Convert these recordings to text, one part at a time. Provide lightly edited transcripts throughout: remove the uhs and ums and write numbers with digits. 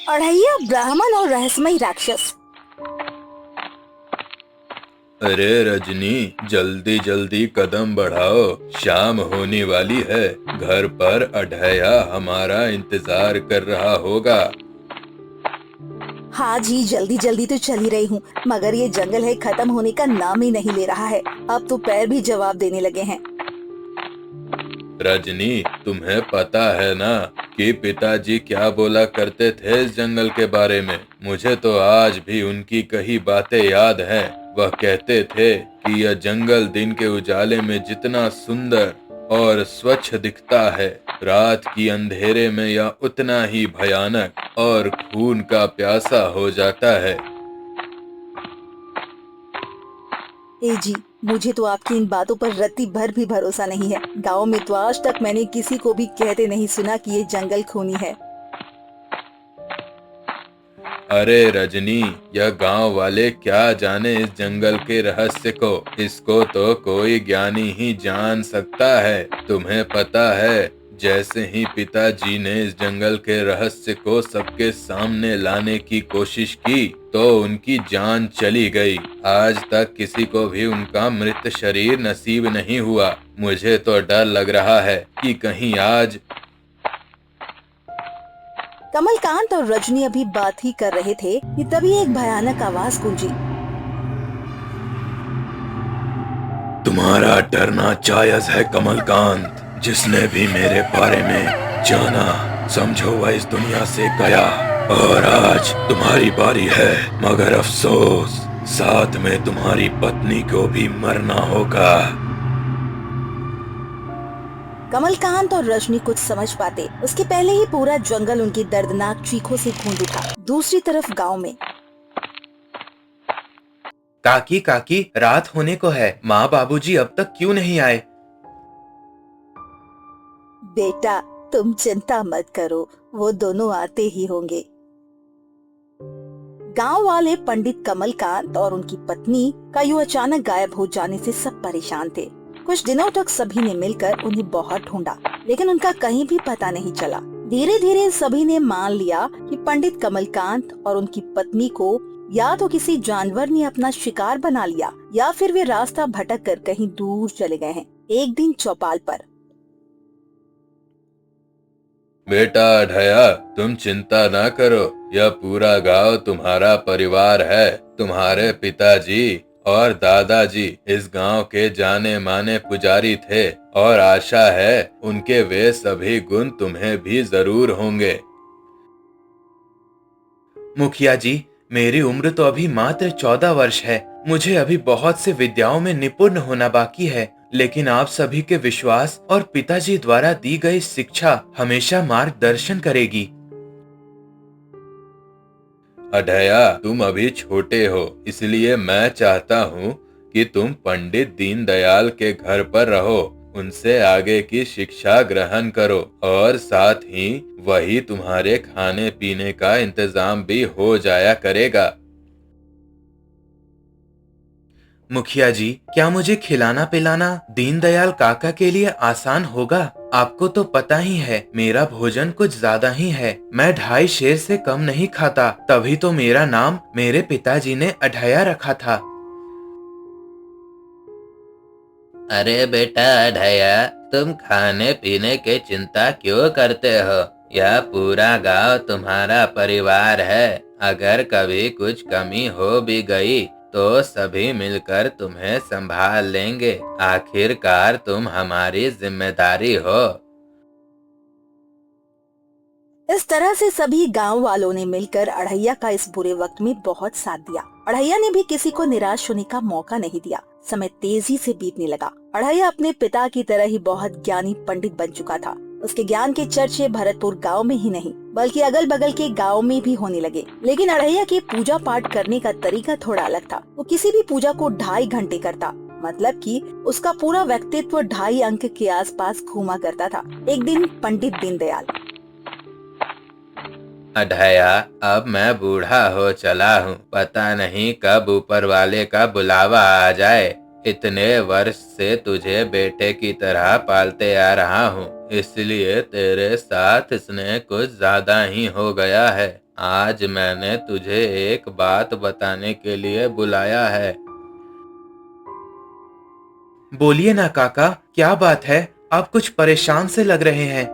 अढ़ैया, ब्राह्मण और रहस्यमयी राक्षस। अरे रजनी, जल्दी जल्दी कदम बढ़ाओ, शाम होने वाली है। घर पर अढ़ैया हमारा इंतजार कर रहा होगा। हाँ जी, जल्दी जल्दी तो चल ही रही हूँ, मगर ये जंगल है खत्म होने का नाम ही नहीं ले रहा है। अब तो पैर भी जवाब देने लगे हैं। रजनी, तुम्हें पता है ना कि पिताजी क्या बोला करते थे इस जंगल के बारे में? मुझे तो आज भी उनकी कही बातें याद हैं। वह कहते थे कि यह जंगल दिन के उजाले में जितना सुंदर और स्वच्छ दिखता है, रात की अंधेरे में यह उतना ही भयानक और खून का प्यासा हो जाता है। ए जी, मुझे तो आपकी इन बातों पर रत्ती भर भी भरोसा नहीं है। गांव में तो आज तक मैंने किसी को भी कहते नहीं सुना कि ये जंगल खूनी है। अरे रजनी, यह गांव वाले क्या जाने इस जंगल के रहस्य को। इसको तो कोई ज्ञानी ही जान सकता है। तुम्हें पता है, जैसे ही पिताजी ने इस जंगल के रहस्य को सबके सामने लाने की कोशिश की तो उनकी जान चली गई। आज तक किसी को भी उनका मृत शरीर नसीब नहीं हुआ। मुझे तो डर लग रहा है कि कहीं आज। कमलकांत और रजनी अभी बात ही कर रहे थे कि तभी एक भयानक आवाज गूंजी। तुम्हारा डरना जायज है कमलकांत। जिसने भी मेरे बारे में जाना, समझो वह इस दुनिया से गया। और आज तुम्हारी बारी है, मगर अफसोस, साथ में तुम्हारी पत्नी को भी मरना होगा। कमलकांत और रजनी कुछ समझ पाते उसके पहले ही पूरा जंगल उनकी दर्दनाक चीखों से गूंज उठा। दूसरी तरफ गांव में काकी काकी, रात होने को है। माँ बाबूजी अब तक क्यों नहीं आए? बेटा, तुम चिंता मत करो, वो दोनों आते ही होंगे। गांव वाले पंडित कमलकांत और उनकी पत्नी का यूं अचानक गायब हो जाने से सब परेशान थे। कुछ दिनों तक सभी ने मिलकर उन्हें बहुत ढूंढा, लेकिन उनका कहीं भी पता नहीं चला। धीरे धीरे सभी ने मान लिया कि पंडित कमलकांत और उनकी पत्नी को या तो किसी जानवर ने अपना शिकार बना लिया या फिर वे रास्ता भटक कर कहीं दूर चले गए हैं। एक दिन चौपाल पर बेटा अढ़ैया, तुम चिंता ना करो, यह पूरा गांव तुम्हारा परिवार है। तुम्हारे पिताजी और दादाजी इस गांव के जाने माने पुजारी थे और आशा है उनके वे सभी गुण तुम्हें भी जरूर होंगे। मुखिया जी, मेरी उम्र तो अभी मात्र 14 वर्ष है। मुझे अभी बहुत से विद्याओं में निपुण होना बाकी है, लेकिन आप सभी के विश्वास और पिताजी द्वारा दी गई शिक्षा हमेशा मार्गदर्शन करेगी। अढ़ैया, तुम अभी छोटे हो, इसलिए मैं चाहता हूँ कि तुम पंडित दीनदयाल के घर पर रहो, उनसे आगे की शिक्षा ग्रहण करो और साथ ही वही तुम्हारे खाने पीने का इंतजाम भी हो जाया करेगा। मुखिया जी, क्या मुझे खिलाना पिलाना दीनदयाल काका के लिए आसान होगा? आपको तो पता ही है, मेरा भोजन कुछ ज्यादा ही है। मैं 2.5 शेर से कम नहीं खाता, तभी तो मेरा नाम मेरे पिताजी ने अढ़ैया रखा था। अरे बेटा अढ़ैया, तुम खाने पीने की चिंता क्यों करते हो? यह पूरा गांव तुम्हारा परिवार है। अगर कभी कुछ कमी हो भी गई तो सभी मिलकर तुम्हें संभाल लेंगे। आखिरकार तुम हमारी जिम्मेदारी हो। इस तरह से सभी गांव वालों ने मिलकर अढ़ैया का इस बुरे वक्त में बहुत साथ दिया। अढ़ैया ने भी किसी को निराश होने का मौका नहीं दिया। समय तेजी से बीतने लगा। अढ़ैया अपने पिता की तरह ही बहुत ज्ञानी पंडित बन चुका था। उसके ज्ञान के चर्चे भरतपुर गांव में ही नहीं बल्कि अगल बगल के गांव में भी होने लगे। लेकिन अढ़ैया के पूजा पाठ करने का तरीका थोड़ा अलग था। वो किसी भी पूजा को 2.5 घंटे करता, मतलब कि उसका पूरा व्यक्तित्व 2.5 अंक के आसपास घूमा करता था। एक दिन पंडित दीनदयाल, अढ़ैया, अब मैं बूढ़ा हो चला हूँ, पता नहीं कब ऊपर वाले का बुलावा आ जाए। इतने वर्ष से तुझे बेटे की तरह पालते आ रहा हूँ, इसलिए तेरे साथ स्नेह कुछ ज्यादा ही हो गया है। आज मैंने तुझे एक बात बताने के लिए बुलाया है। बोलिए ना काका, क्या बात है? आप कुछ परेशान से लग रहे हैं।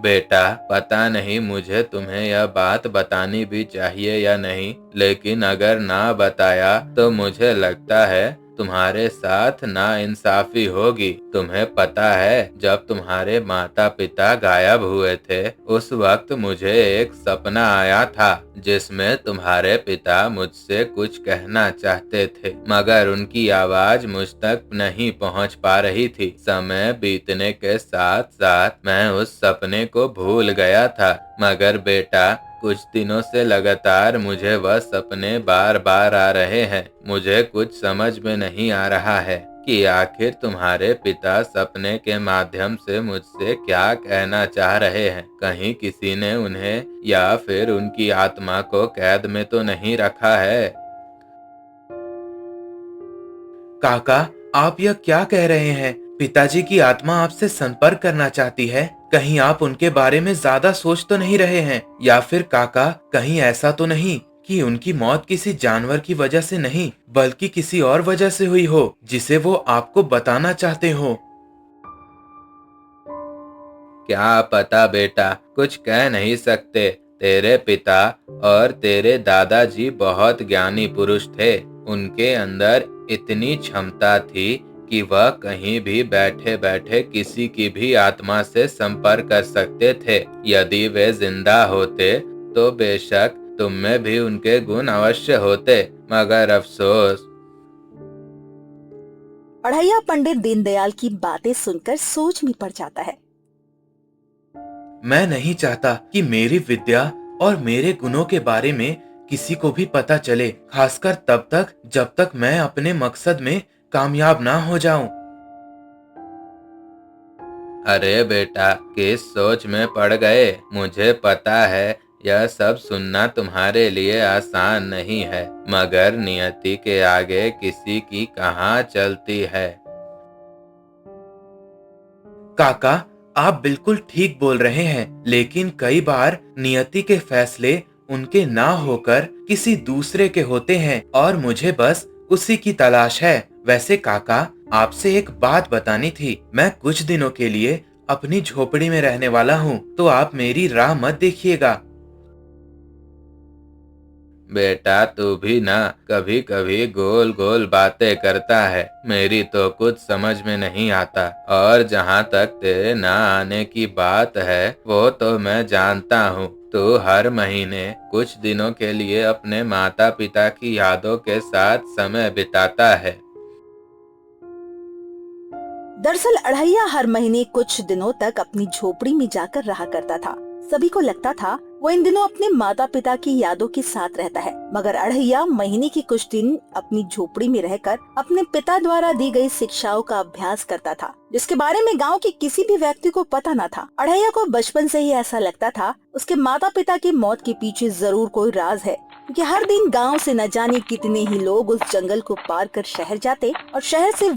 बेटा, पता नहीं मुझे तुम्हें यह बात बतानी भी चाहिए या नहीं, लेकिन अगर ना बताया तो मुझे लगता है तुम्हारे साथ नाइंसाफी होगी। तुम्हें पता है, जब तुम्हारे माता पिता गायब हुए थे उस वक्त मुझे एक सपना आया था जिसमें तुम्हारे पिता मुझसे कुछ कहना चाहते थे, मगर उनकी आवाज मुझ तक नहीं पहुंच पा रही थी। समय बीतने के साथ साथ मैं उस सपने को भूल गया था, मगर बेटा कुछ दिनों से लगातार मुझे वह सपने बार बार आ रहे हैं। मुझे कुछ समझ में नहीं आ रहा है कि आखिर तुम्हारे पिता सपने के माध्यम से मुझसे क्या कहना चाह रहे हैं। कहीं किसी ने उन्हें या फिर उनकी आत्मा को कैद में तो नहीं रखा है। काका, आप यह क्या कह रहे हैं? पिताजी की आत्मा आपसे संपर्क करना चाहती है। कहीं आप उनके बारे में ज्यादा सोच तो नहीं रहे हैं? या फिर काका, कहीं ऐसा तो नहीं कि उनकी मौत किसी जानवर की वजह से नहीं बल्कि किसी और वजह से हुई हो जिसे वो आपको बताना चाहते हो? क्या पता बेटा, कुछ कह नहीं सकते। तेरे पिता और तेरे दादाजी बहुत ज्ञानी पुरुष थे। उनके अंदर इतनी क्षमता थी कि वह कहीं भी बैठे बैठे किसी की भी आत्मा से संपर्क कर सकते थे। यदि वे जिंदा होते तो बेशक तुम में भी उनके गुण अवश्य होते, मगर अफसोस। अढ़ैया पंडित दीनदयाल की बातें सुनकर सोच में पड़ जाता है। मैं नहीं चाहता कि मेरी विद्या और मेरे गुणों के बारे में किसी को भी पता चले, खासकर तब तक जब तक मैं अपने मकसद में कामयाब ना हो जाऊं। अरे बेटा, किस सोच में पड़ गए? मुझे पता है यह सब सुनना तुम्हारे लिए आसान नहीं है, मगर नियति के आगे किसी की कहाँ चलती है। काका, आप बिल्कुल ठीक बोल रहे हैं, लेकिन कई बार नियति के फैसले उनके ना होकर किसी दूसरे के होते हैं और मुझे बस उसी की तलाश है। वैसे काका, आपसे एक बात बतानी थी। मैं कुछ दिनों के लिए अपनी झोपड़ी में रहने वाला हूँ, तो आप मेरी राह मत देखिएगा। बेटा, तू भी ना कभी कभी गोल गोल बातें करता है। मेरी तो कुछ समझ में नहीं आता, और जहाँ तक तेरे ना आने की बात है वो तो मैं जानता हूँ। तू हर महीने कुछ दिनों के लिए अपने माता पिता की यादों के साथ समय बिताता है। दरअसल अढ़ैया हर महीने कुछ दिनों तक अपनी झोपड़ी में जाकर रहा करता था। सभी को लगता था वो इन दिनों अपने माता पिता की यादों के साथ रहता है, मगर अढ़ैया महीने के कुछ दिन अपनी झोपड़ी में रहकर अपने पिता द्वारा दी गई शिक्षाओं का अभ्यास करता था, जिसके बारे में गांव के किसी भी व्यक्ति को पता न था। अढ़ैया को बचपन से ही ऐसा लगता था उसके माता पिता की मौत के पीछे जरूर कोई राज है, क्योंकि हर दिन गाँव से न जाने कितने ही लोग उस जंगल को पार कर शहर जाते और शहर से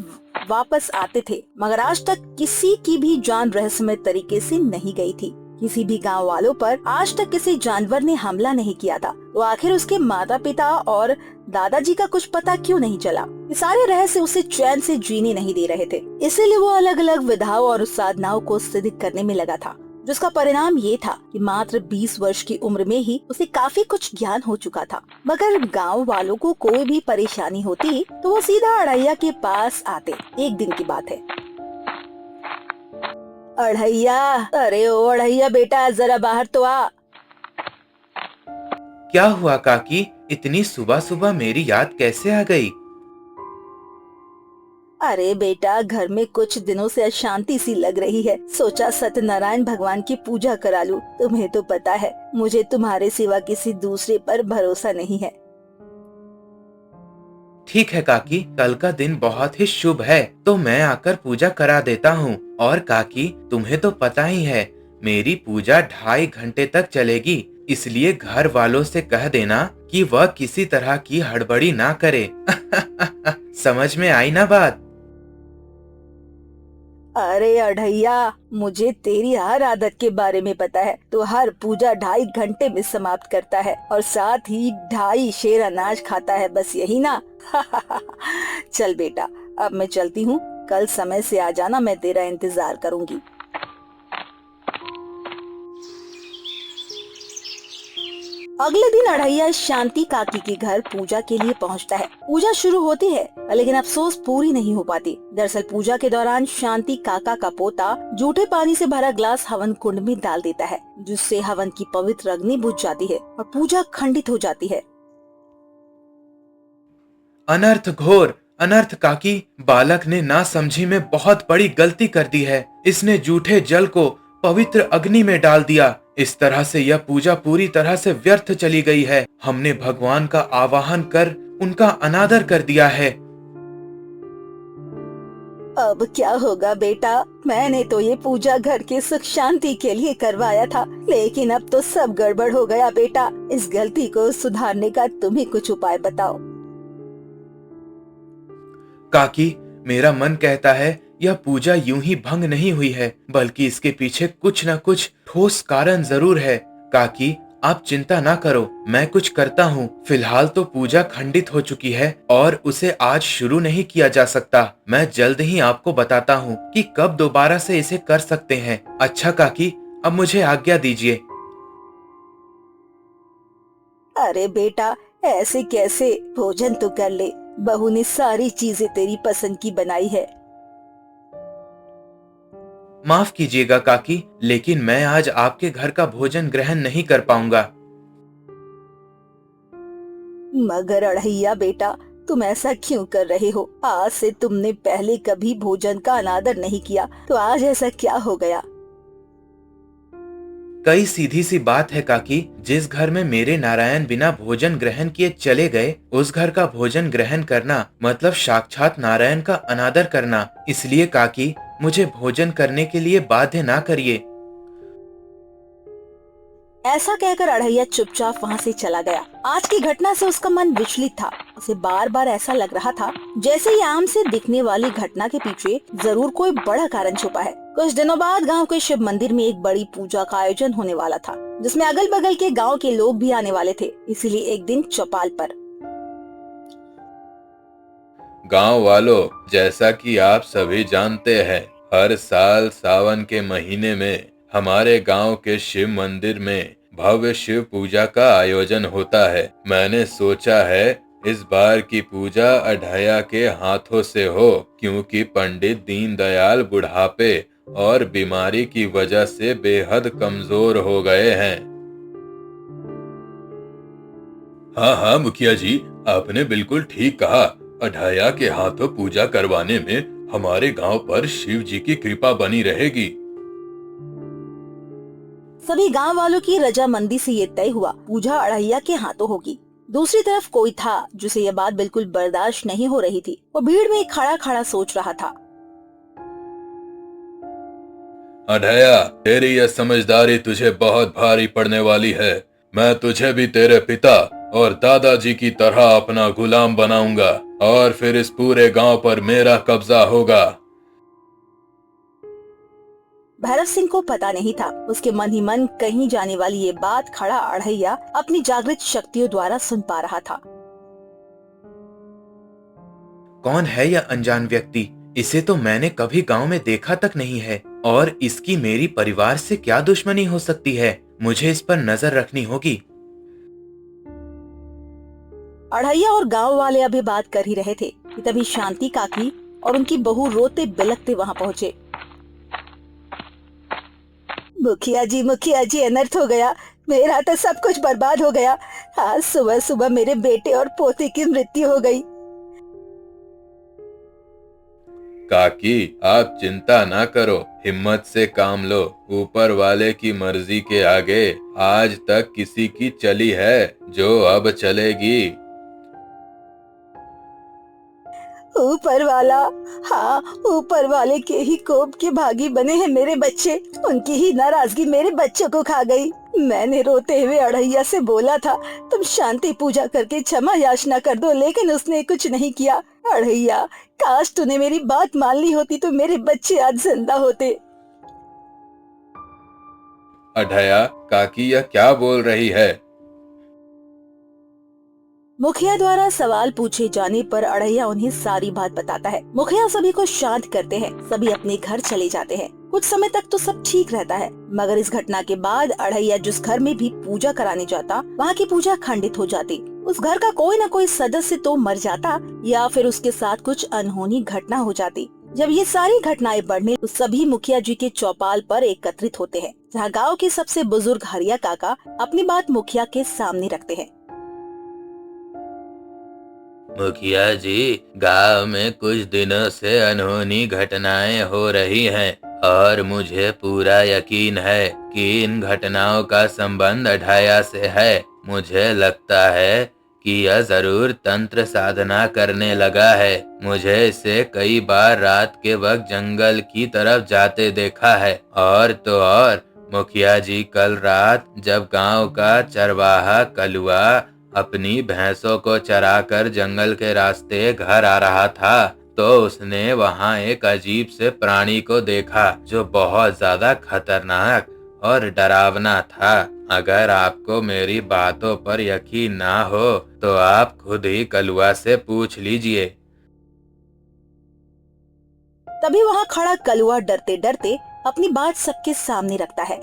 वापस आते थे, मगर आज तक किसी की भी जान रहस्यमय तरीके से नहीं गई थी। किसी भी गांव वालों पर आज तक किसी जानवर ने हमला नहीं किया था, तो आखिर उसके माता पिता और दादाजी का कुछ पता क्यों नहीं चला? ये सारे रहस्य उसे चैन से जीने नहीं दे रहे थे। इसीलिए वो अलग अलग विधाओं और साधनाओं को सिद्ध करने में लगा था, जिसका परिणाम ये था कि मात्र 20 वर्ष की उम्र में ही उसे काफी कुछ ज्ञान हो चुका था। मगर गांव वालों को कोई भी परेशानी होती तो वो सीधा अढ़ैया के पास आते। एक दिन की बात है। अढ़ैया, अरे ओ अढ़ैया बेटा, जरा बाहर तो आ। क्या हुआ काकी? इतनी सुबह सुबह मेरी याद कैसे आ गई? अरे बेटा, घर में कुछ दिनों से अशांति सी लग रही है, सोचा सत्यनारायण भगवान की पूजा करा लूं। तुम्हें तो पता है मुझे तुम्हारे सिवा किसी दूसरे पर भरोसा नहीं है। ठीक है काकी, कल का दिन बहुत ही शुभ है, तो मैं आकर पूजा करा देता हूँ। और काकी, तुम्हें तो पता ही है मेरी पूजा 2.5 घंटे तक चलेगी, इसलिए घर वालों से कह देना कि वह किसी तरह की हड़बड़ी ना करे। समझ में आई ना बात? अरे अढ़ैया, मुझे तेरी हर आदत के बारे में पता है। तो हर पूजा 2.5 घंटे में समाप्त करता है और साथ ही 2.5 शेर अनाज खाता है, बस यही ना। चल बेटा, अब मैं चलती हूँ। कल समय से आ जाना, मैं तेरा इंतजार करूंगी। अगले दिन अढ़ैया शांति काकी के घर पूजा के लिए पहुंचता है। पूजा शुरू होती है, लेकिन अफसोस पूरी नहीं हो पाती। दरअसल पूजा के दौरान शांति काका का पोता जूठे पानी से भरा ग्लास हवन कुंड में डाल देता है, जिससे हवन की पवित्र अग्नि बुझ जाती है और पूजा खंडित हो जाती है। अनर्थ घोर, अनर्थ काकी, बालक ने नासमझी में बहुत बड़ी गलती कर दी है। इसने जूठे जल को पवित्र अग्नि में डाल दिया। इस तरह से यह पूजा पूरी तरह से व्यर्थ चली गई है। हमने भगवान का आवाहन कर उनका अनादर कर दिया है। अब क्या होगा बेटा? मैंने तो ये पूजा घर के सुख शांति के लिए करवाया था, लेकिन अब तो सब गड़बड़ हो गया बेटा। इस गलती को सुधारने का तुम ही कुछ उपाय बताओ। काकी, मेरा मन कहता है यह पूजा यूं ही भंग नहीं हुई है, बल्कि इसके पीछे कुछ न कुछ ठोस कारण जरूर है। काकी, आप चिंता ना करो, मैं कुछ करता हूँ। फिलहाल तो पूजा खंडित हो चुकी है और उसे आज शुरू नहीं किया जा सकता। मैं जल्द ही आपको बताता हूँ कि कब दोबारा से इसे कर सकते हैं। अच्छा काकी, अब मुझे आज्ञा दीजिए। अरे बेटा, ऐसे कैसे? भोजन तो कर ले। बहू ने सारी चीजें तेरी पसंद की बनाई है। माफ कीजिएगा काकी, लेकिन मैं आज आपके घर का भोजन ग्रहण नहीं कर पाऊंगा। मगर अढ़ैया बेटा, तुम ऐसा क्यों कर रहे हो? आज से तुमने पहले कभी भोजन का अनादर नहीं किया, तो आज ऐसा क्या हो गया? कई सीधी सी बात है काकी। जिस घर में मेरे नारायण बिना भोजन ग्रहण किए चले गए, उस घर का भोजन ग्रहण करना मतलब साक्षात नारायण का अनादर करना। इसलिए काकी, मुझे भोजन करने के लिए बाध्य ना करिए। ऐसा कहकर अढ़ैया चुपचाप वहाँ से चला गया। आज की घटना से उसका मन विचलित था। उसे बार बार ऐसा लग रहा था जैसे ये आम से दिखने वाली घटना के पीछे जरूर कोई बड़ा कारण छुपा है। कुछ दिनों बाद गांव के शिव मंदिर में एक बड़ी पूजा का आयोजन होने वाला था, जिसमें अगल बगल के गांव के लोग भी आने वाले थे। इसीलिए एक दिन चौपाल पर, गांव वालों, जैसा कि आप सभी जानते हैं, हर साल सावन के महीने में हमारे गांव के शिव मंदिर में भव्य शिव पूजा का आयोजन होता है। मैंने सोचा है इस बार की पूजा अढ़ैया के हाथों से हो, क्योंकि पंडित दीनदयाल बुढ़ापे और बीमारी की वजह से बेहद कमजोर हो गए हैं। हाँ हाँ मुखिया जी, आपने बिल्कुल ठीक कहा। अढ़ैया के हाथों पूजा करवाने में हमारे गांव पर शिव जी की कृपा बनी रहेगी। सभी गांव वालों की रजामंदी से ये तय हुआ, पूजा अढ़ैया के हाथों होगी। दूसरी तरफ कोई था जिसे यह बात बिल्कुल बर्दाश्त नहीं हो रही थी। वो भीड़ में खड़ा खड़ा सोच रहा था। अढ़ैया, तेरी यह समझदारी तुझे बहुत भारी पड़ने वाली है। मैं तुझे भी तेरे पिता और दादाजी की तरह अपना गुलाम बनाऊंगा और फिर इस पूरे गांव पर मेरा कब्जा होगा। भैरव सिंह को पता नहीं था, उसके मन ही मन कहीं जाने वाली ये बात खड़ा अढ़ैया अपनी जागृत शक्तियों द्वारा सुन पा रहा था। कौन है यह अनजान व्यक्ति? इसे तो मैंने कभी गांव में देखा तक नहीं है, और इसकी मेरी परिवार से क्या दुश्मनी हो सकती है? मुझे इस पर नजर रखनी होगी। अढ़ैया और गांव वाले अभी बात कर ही रहे थे कि तभी शांति काकी और उनकी बहू रोते बिलखते वहां पहुंचे। मुखिया जी, अनर्थ हो गया। मेरा तो सब कुछ बर्बाद हो गया। आज सुबह सुबह मेरे बेटे और पोते की मृत्यु हो गई। काकी, आप चिंता ना करो, हिम्मत से काम लो। ऊपर वाले की मर्जी के आगे आज तक किसी की चली है जो अब चलेगी। ऊपर वाला, हाँ, ऊपर वाले के ही कोप के भागी बने हैं मेरे बच्चे। उनकी ही नाराजगी मेरे बच्चों को खा गई। मैंने रोते हुए अड़ैया से बोला था तुम शांति पूजा करके क्षमा याचना कर दो, लेकिन उसने कुछ नहीं किया। अड़ैया, काश तूने मेरी बात मान ली होती तो मेरे बच्चे आज जिंदा होते। अढया, काकी यह क्या बोल रही है? मुखिया द्वारा सवाल पूछे जाने पर अड़ैया उन्हें सारी बात बताता है। मुखिया सभी को शांत करते हैं, सभी अपने घर चले जाते हैं। कुछ समय तक तो सब ठीक रहता है, मगर इस घटना के बाद अड़ैया जिस घर में भी पूजा कराने जाता, वहाँ की पूजा खंडित हो जाती। उस घर का कोई न कोई सदस्य तो मर जाता या फिर उसके साथ कुछ अनहोनी घटना हो जाती। जब ये सारी घटनाएं बढ़ने तो सभी मुखिया जी के चौपाल पर एकत्रित होते हैं, जहाँ गाँव के सबसे बुजुर्ग हरिया काका अपनी बात मुखिया के सामने रखते हैं। मुखिया जी, गांव में कुछ दिनों से अनहोनी घटनाएं हो रही हैं और मुझे पूरा यकीन है कि इन घटनाओं का संबंध अढाया से है। मुझे लगता है कि यह जरूर तंत्र साधना करने लगा है। मुझे इसे कई बार रात के वक्त जंगल की तरफ जाते देखा है। और तो और मुखिया जी, कल रात जब गांव का चरवाहा कलुआ अपनी भैंसों को चराकर जंगल के रास्ते घर आ रहा था, तो उसने वहां एक अजीब से प्राणी को देखा जो बहुत ज्यादा खतरनाक और डरावना था। अगर आपको मेरी बातों पर यकीन ना हो तो आप खुद ही कलुआ से पूछ लीजिए। तभी वहाँ खड़ा कलुआ डरते डरते अपनी बात सबके सामने रखता है।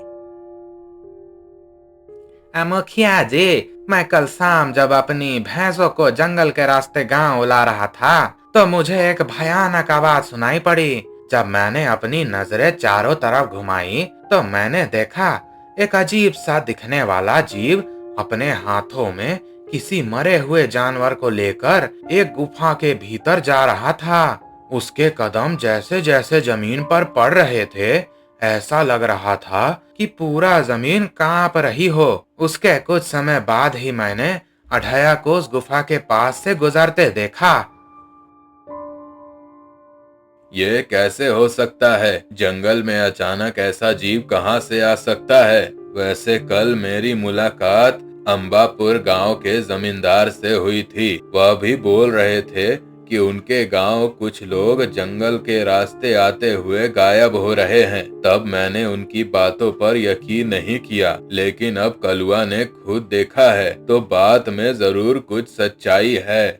मुखिया जी, मैं कल शाम जब अपनी भैंसों को जंगल के रास्ते गांव ला रहा था तो मुझे एक भयानक आवाज सुनाई पड़ी। जब मैंने अपनी नजरें चारों तरफ घुमाई तो मैंने देखा एक अजीब सा दिखने वाला जीव अपने हाथों में किसी मरे हुए जानवर को लेकर एक गुफा के भीतर जा रहा था। उसके कदम जैसे जैसे जमीन पर पड़ रहे थे, ऐसा लग रहा था कि पूरा जमीन कांप रही हो। उसके कुछ समय बाद ही मैंने अढया को उस गुफा के पास से गुजरते देखा। ये कैसे हो सकता है? जंगल में अचानक ऐसा जीव कहां से आ सकता है? वैसे कल मेरी मुलाकात अंबापुर गांव के जमींदार से हुई थी। वह भी बोल रहे थे कि उनके गांव कुछ लोग जंगल के रास्ते आते हुए गायब हो रहे हैं। तब मैंने उनकी बातों पर यकीन नहीं किया, लेकिन अब कलुआ ने खुद देखा है तो बात में जरूर कुछ सच्चाई है।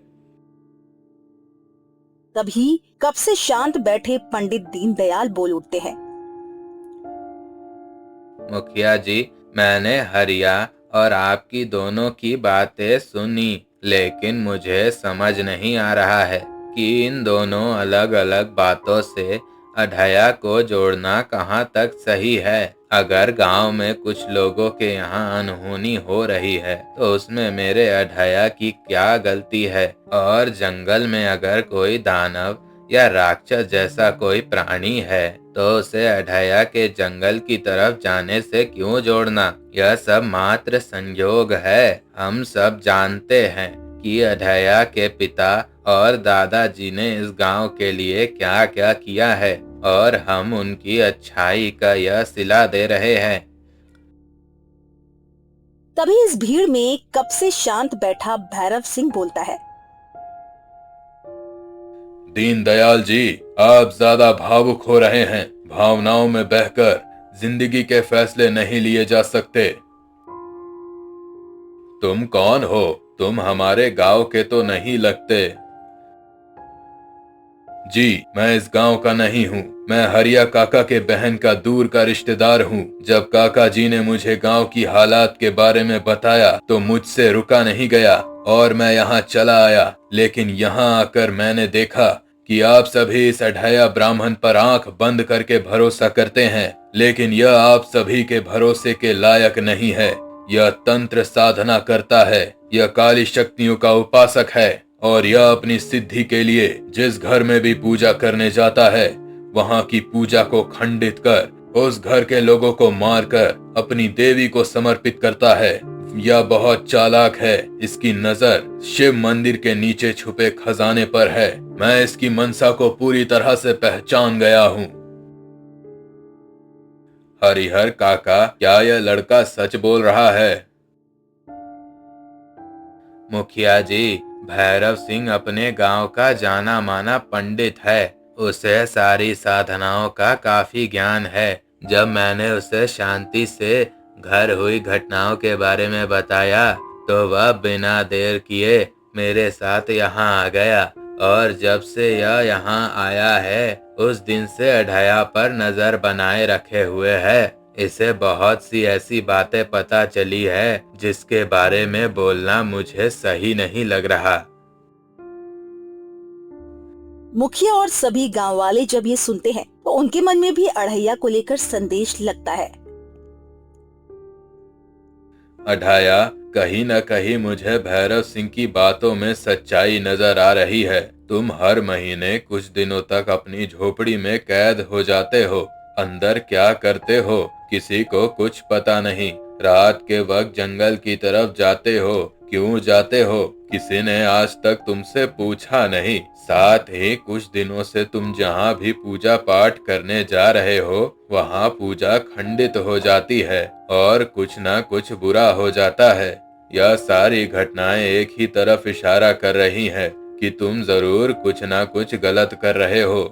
तभी कब से शांत बैठे पंडित दीनदयाल बोल उठते हैं। मुखिया जी, मैंने हरिया और आपकी दोनों की बातें सुनी, लेकिन मुझे समझ नहीं आ रहा है कि इन दोनों अलग अलग बातों से अढया को जोड़ना कहाँ तक सही है। अगर गांव में कुछ लोगों के यहाँ अनहोनी हो रही है तो उसमें मेरे अढया की क्या गलती है? और जंगल में अगर कोई दानव या राक्षस जैसा कोई प्राणी है तो उसे अढया के जंगल की तरफ जाने से क्यों जोड़ना? यह सब मात्र संयोग है। हम सब जानते हैं कि अढया के पिता और दादाजी ने इस गांव के लिए क्या क्या किया है और हम उनकी अच्छाई का यह सिला दे रहे हैं। तभी इस भीड़ में कब से शांत बैठा भैरव सिंह बोलता है। दीनदयाल जी, आप ज्यादा भावुक हो रहे हैं। भावनाओं में बहकर जिंदगी के फैसले नहीं लिए जा सकते। तुम कौन हो? तुम हमारे गांव के तो नहीं लगते। जी, मैं इस गांव का नहीं हूँ। मैं हरिया काका के बहन का दूर का रिश्तेदार हूँ। जब काका जी ने मुझे गांव की हालात के बारे में बताया तो मुझसे रुका नहीं गया और मैं यहाँ चला आया। लेकिन यहाँ आकर मैंने देखा कि आप सभी इस अढया ब्राह्मण पर आंख बंद करके भरोसा करते हैं, लेकिन यह आप सभी के भरोसे के लायक नहीं है। यह तंत्र साधना करता है, यह काली शक्तियों का उपासक है और यह अपनी सिद्धि के लिए जिस घर में भी पूजा करने जाता है वहां की पूजा को खंडित कर उस घर के लोगों को मारकर अपनी देवी को समर्पित करता है। यह बहुत चालाक है। इसकी नजर शिव मंदिर के नीचे छुपे खजाने पर है। मैं इसकी मनसा को पूरी तरह से पहचान गया हूँ। हरिहर काका, क्या यह लड़का सच बोल रहा है? मुखिया जी, भैरव सिंह अपने गांव का जाना माना पंडित है। उसे सारी साधनाओं का काफी ज्ञान है। जब मैंने उसे शांति से घर हुई घटनाओं के बारे में बताया तो वह बिना देर किए मेरे साथ यहाँ आ गया, और जब से यह यहाँ आया है उस दिन से अढया पर नजर बनाए रखे हुए है। इसे बहुत सी ऐसी बातें पता चली है जिसके बारे में बोलना मुझे सही नहीं लग रहा। मुखिया और सभी गांव वाले जब ये सुनते हैं तो उनके मन में भी अढ़ैया को लेकर संदेश लगता है। अढाया, कहीं न कहीं मुझे भैरव सिंह की बातों में सच्चाई नजर आ रही है। तुम हर महीने कुछ दिनों तक अपनी झोपड़ी में कैद हो जाते हो। अंदर क्या करते हो किसी को कुछ पता नहीं। रात के वक्त जंगल की तरफ जाते हो, क्यों जाते हो किसी ने आज तक तुमसे पूछा नहीं। साथ ही कुछ दिनों से तुम जहाँ भी पूजा पाठ करने जा रहे हो वहाँ पूजा खंडित हो जाती है और कुछ न कुछ बुरा हो जाता है। यह सारी घटनाएं एक ही तरफ इशारा कर रही हैं कि तुम जरूर कुछ न कुछ गलत कर रहे हो।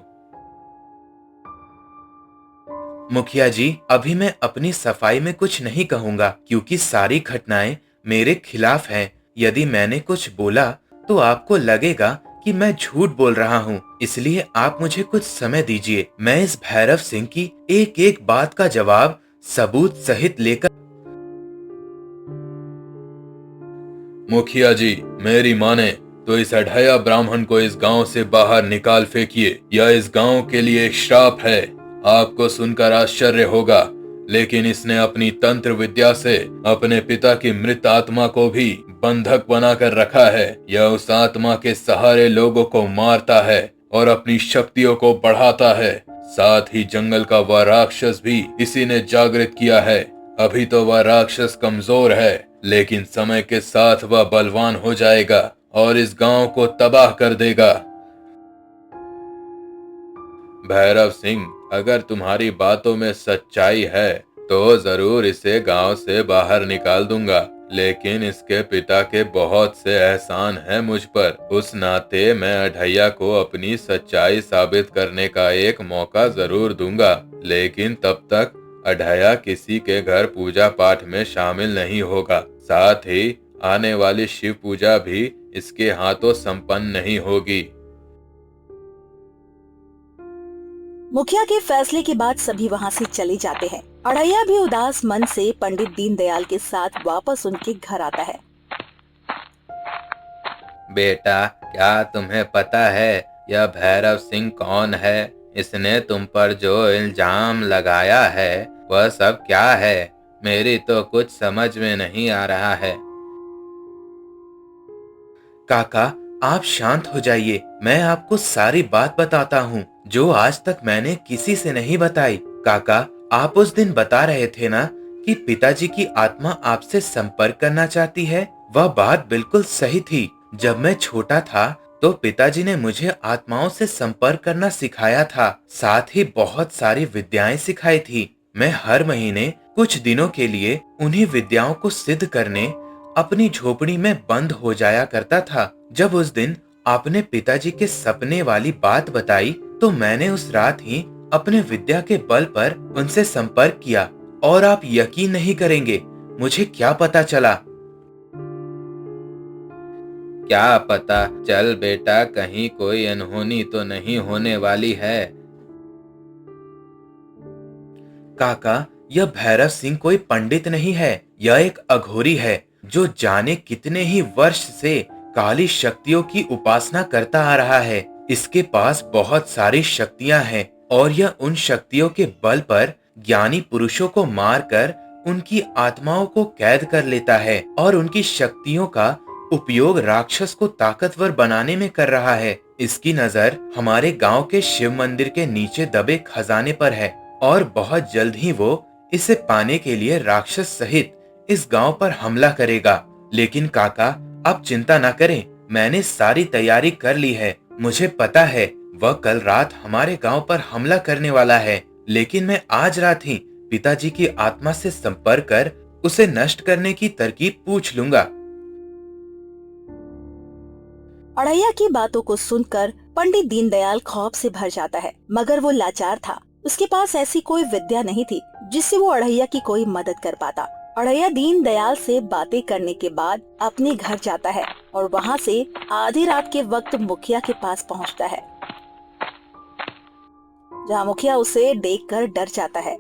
मुखिया जी, अभी मैं अपनी सफाई में कुछ नहीं कहूँगा क्योंकि सारी घटनाएं मेरे खिलाफ हैं। यदि मैंने कुछ बोला तो आपको लगेगा कि मैं झूठ बोल रहा हूँ, इसलिए आप मुझे कुछ समय दीजिए। मैं इस भैरव सिंह की एक एक बात का जवाब सबूत सहित लेकर। मुखिया जी, मेरी माने तो इस अढया ब्राह्मण को इस गांव से बाहर निकाल फेंकिए। यह इस गांव के लिए एक श्राप है। आपको सुनकर आश्चर्य होगा, लेकिन इसने अपनी तंत्र विद्या से अपने पिता की मृत आत्मा को भी बंधक बनाकर रखा है। यह उस आत्मा के सहारे लोगों को मारता है और अपनी शक्तियों को बढ़ाता है। साथ ही जंगल का वह राक्षस भी इसी ने जागृत किया है। अभी तो वह राक्षस कमजोर है, लेकिन समय के साथ वह बलवान हो जाएगा और इस गांव को तबाह कर देगा। भैरव सिंह, अगर तुम्हारी बातों में सच्चाई है तो जरूर इसे गांव से बाहर निकाल दूंगा, लेकिन इसके पिता के बहुत से एहसान हैं मुझ पर। उस नाते मैं अढैया को अपनी सच्चाई साबित करने का एक मौका जरूर दूंगा, लेकिन तब तक अढैया किसी के घर पूजा पाठ में शामिल नहीं होगा। साथ ही आने वाली शिव पूजा भी इसके हाथों संपन्न नहीं होगी। मुखिया के फैसले के बाद सभी वहाँ से चले जाते हैं। अढ़ैया भी उदास मन से पंडित दीनदयाल के साथ वापस उनके घर आता है। बेटा, क्या तुम्हें पता है यह भैरव सिंह कौन है? इसने तुम पर जो इल्जाम लगाया है वह सब क्या है? मेरी तो कुछ समझ में नहीं आ रहा है। काका, आप शांत हो जाइए। मैं आपको सारी बात बताता हूँ जो आज तक मैंने किसी से नहीं बताई। काका, आप उस दिन बता रहे थे ना कि पिताजी की आत्मा आपसे संपर्क करना चाहती है। वह बात बिल्कुल सही थी। जब मैं छोटा था तो पिताजी ने मुझे आत्माओं से संपर्क करना सिखाया था। साथ ही बहुत सारी विद्याएं सिखाई थी। मैं हर महीने कुछ दिनों के लिए उन्हीं विद्याओं को सिद्ध करने अपनी झोपड़ी में बंद हो जाया करता था। जब उस दिन आपने पिताजी के सपने वाली बात बताई तो मैंने उस रात ही अपने विद्या के बल पर उनसे संपर्क किया, और आप यकीन नहीं करेंगे मुझे क्या पता चला। क्या पता चल बेटा, कहीं कोई अनहोनी तो नहीं होने वाली है। काका, यह भैरव सिंह कोई पंडित नहीं है। यह एक अघोरी है जो जाने कितने ही वर्ष से काली शक्तियों की उपासना करता आ रहा है। इसके पास बहुत सारी शक्तियां हैं और यह उन शक्तियों के बल पर ज्ञानी पुरुषों को मारकर उनकी आत्माओं को कैद कर लेता है और उनकी शक्तियों का उपयोग राक्षस को ताकतवर बनाने में कर रहा है। इसकी नजर हमारे गांव के शिव मंदिर के नीचे दबे खजाने पर है और बहुत जल्द ही वो इसे पाने के लिए राक्षस सहित इस गांव पर हमला करेगा। लेकिन काका, आप चिंता न करें, मैंने सारी तैयारी कर ली है। मुझे पता है वह कल रात हमारे गांव पर हमला करने वाला है, लेकिन मैं आज रात ही पिताजी की आत्मा से संपर्क कर उसे नष्ट करने की तरकीब पूछ लूंगा। अड़ैया की बातों को सुनकर पंडित दीनदयाल खौफ से भर जाता है, मगर वो लाचार था। उसके पास ऐसी कोई विद्या नहीं थी जिससे वो अड़ैया की कोई मदद कर पाता। अड़ैया दीनदयाल से बातें करने के बाद अपने घर जाता है और वहाँ से आधी रात के वक्त मुखिया के पास पहुँचता है, जहाँ मुखिया उसे देखकर डर जाता है।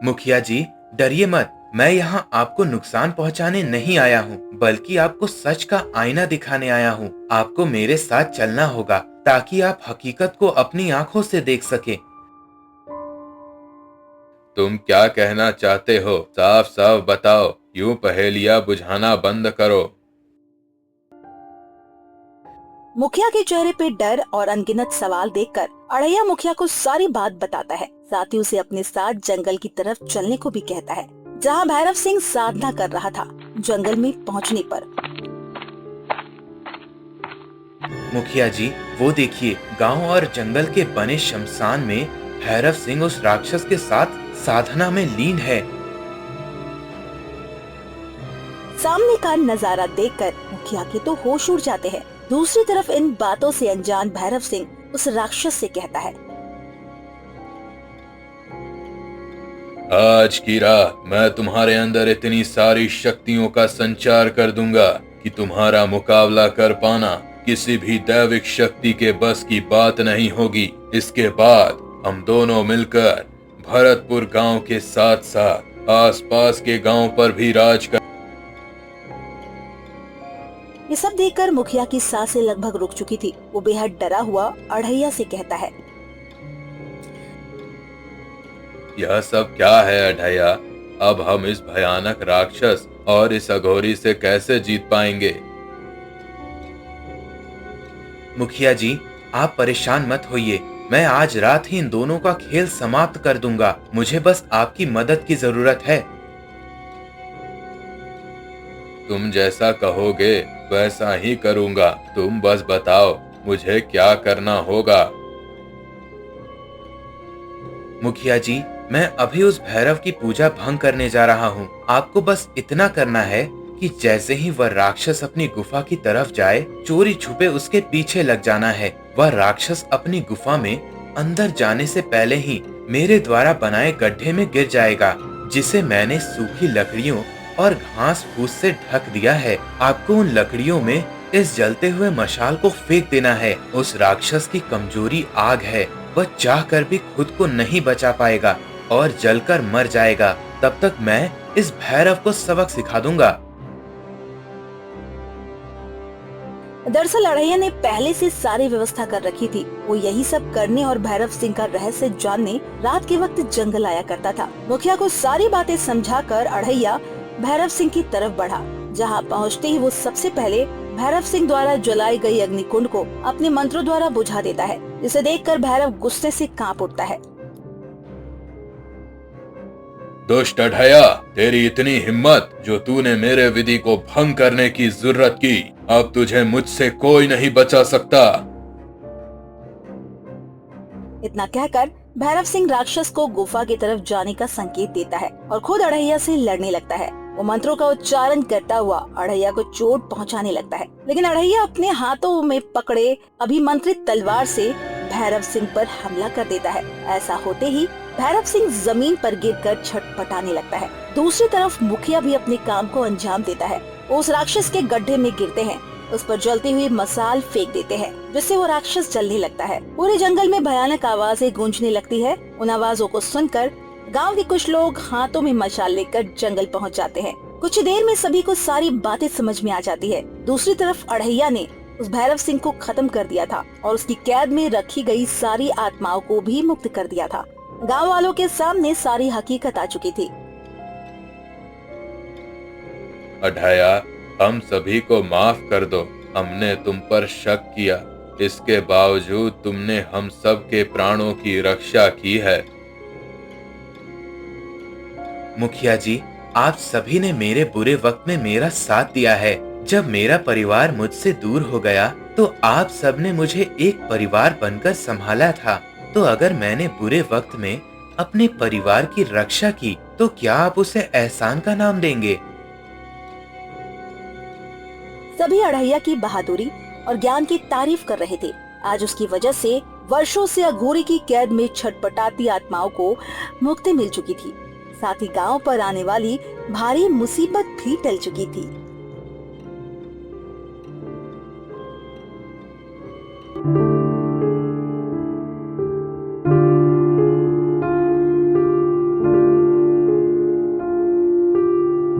मुखिया जी, डरिए मत। मैं यहाँ आपको नुकसान पहुँचाने नहीं आया हूँ, बल्कि आपको सच का आईना दिखाने आया हूँ। आपको मेरे साथ चलना होगा ताकि आप हकीकत को अपनी आंखों से देख सके। तुम क्या कहना चाहते हो? साफ साफ बताओ, यूं पहेलियां बुझाना बंद करो। मुखिया के चेहरे पे डर और अनगिनत सवाल देखकर अड़ैया मुखिया को सारी बात बताता है। साथ ही उसे अपने साथ जंगल की तरफ चलने को भी कहता है, जहाँ भैरव सिंह साधना कर रहा था। जंगल में पहुँचने पर मुखिया जी, वो देखिए, गांव और जंगल के बने शमशान में भैरव सिंह उस राक्षस के साथ साधना में लीन है। सामने का नजारा देखकर मुखिया के तो होश उड़ जाते हैं। दूसरी तरफ इन बातों से अनजान भैरव सिंह उस राक्षस से कहता है, आज की रात मैं तुम्हारे अंदर इतनी सारी शक्तियों का संचार कर दूंगा कि तुम्हारा मुकाबला कर पाना किसी भी दैविक शक्ति के बस की बात नहीं होगी। इसके बाद हम दोनों मिलकर भरतपुर गांव के साथ साथ आसपास के गांव पर भी राज कर। ये सब देखकर मुखिया की सांसें लगभग रुक चुकी थी। वो बेहद डरा हुआ अड़ैया से कहता है, यह सब क्या है अढ़ैया? अब हम इस भयानक राक्षस और इस अघोरी से कैसे जीत पाएंगे? मुखिया जी, आप परेशान मत होइए। मैं आज रात ही इन दोनों का खेल समाप्त कर दूंगा। मुझे बस आपकी मदद की जरूरत है। तुम जैसा कहोगे वैसा ही करूंगा। तुम बस बताओ मुझे क्या करना होगा। मुखिया जी, मैं अभी उस भैरव की पूजा भंग करने जा रहा हूँ। आपको बस इतना करना है कि जैसे ही वह राक्षस अपनी गुफा की तरफ जाए, चोरी छुपे उसके पीछे लग जाना है। वह राक्षस अपनी गुफा में अंदर जाने से पहले ही मेरे द्वारा बनाए गड्ढे में गिर जाएगा, जिसे मैंने सूखी लकड़ियों और घास फूस से ढक दिया है। आपको उन लकड़ियों में इस जलते हुए मशाल को फेंक देना है। उस राक्षस की कमजोरी आग है। वह चाहकर भी खुद को नहीं बचा पाएगा और जलकर मर जाएगा। तब तक मैं इस भैरव को सबक सिखा दूंगा। दरअसल अड़ैया ने पहले से सारी व्यवस्था कर रखी थी। वो यही सब करने और भैरव सिंह का रहस्य जानने रात के वक्त जंगल आया करता था। मुखिया को सारी बातें समझाकर अड़ैया भैरव सिंह की तरफ बढ़ा। जहाँ पहुँचते ही वो सबसे पहले भैरव सिंह द्वारा जलाई गई अग्निकुंड को अपने मंत्रों द्वारा बुझा देता है, जिसे देखकर भैरव गुस्से से कांप उठता है। दुष्ट अढ़ैया, तेरी इतनी हिम्मत जो तूने मेरे विधि को भंग करने की जरूरत की। अब तुझे मुझसे कोई नहीं बचा सकता। इतना कहकर भैरव सिंह राक्षस को गुफा की तरफ जाने का संकेत देता है और खुद अड़ैया से लड़ने लगता है। वो मंत्रों का उच्चारण करता हुआ अड़ैया को चोट पहुंचाने लगता है, लेकिन अड़ैया अपने हाथों में पकड़े अभिमंत्रित तलवार से भैरव सिंह पर हमला कर देता है। ऐसा होते ही भैरव सिंह जमीन पर गिरकर छटपटाने लगता है। दूसरी तरफ मुखिया भी अपने काम को अंजाम देता है। वो उस राक्षस के गड्ढे में गिरते हैं, उस पर जलती हुई मसाल फेंक देते हैं, जिससे वो राक्षस जलने लगता है। पूरे जंगल में भयानक आवाजें गूंजने लगती है। उन आवाजों को सुनकर गांव के कुछ लोग हाथों में मशाल लेकर जंगल पहुंच जाते हैं। कुछ ही देर में सभी को सारी बातें समझ में आ जाती है। दूसरी तरफ अड़ैया ने उस भैरव सिंह को खत्म कर दिया था और उसकी कैद में रखी गई सारी आत्माओं को भी मुक्त कर दिया था। गांव वालों के सामने सारी हकीकत आ चुकी थी। अढ़ैया, हम सभी को माफ कर दो। हमने तुम पर शक किया, इसके बावजूद तुमने हम सब के प्राणों की रक्षा की है। मुखिया जी, आप सभी ने मेरे बुरे वक्त में मेरा साथ दिया है। जब मेरा परिवार मुझसे दूर हो गया तो आप सब ने मुझे एक परिवार बनकर संभाला था। तो अगर मैंने बुरे वक्त में अपने परिवार की रक्षा की, तो क्या आप उसे एहसान का नाम देंगे? सभी अढ़ैया की बहादुरी और ज्ञान की तारीफ कर रहे थे। आज उसकी वजह से वर्षों से अघोरी की कैद में छटपटाती आत्माओं को मुक्ति मिल चुकी थी। साथ ही गांव पर आने वाली भारी मुसीबत भी टल चुकी थी।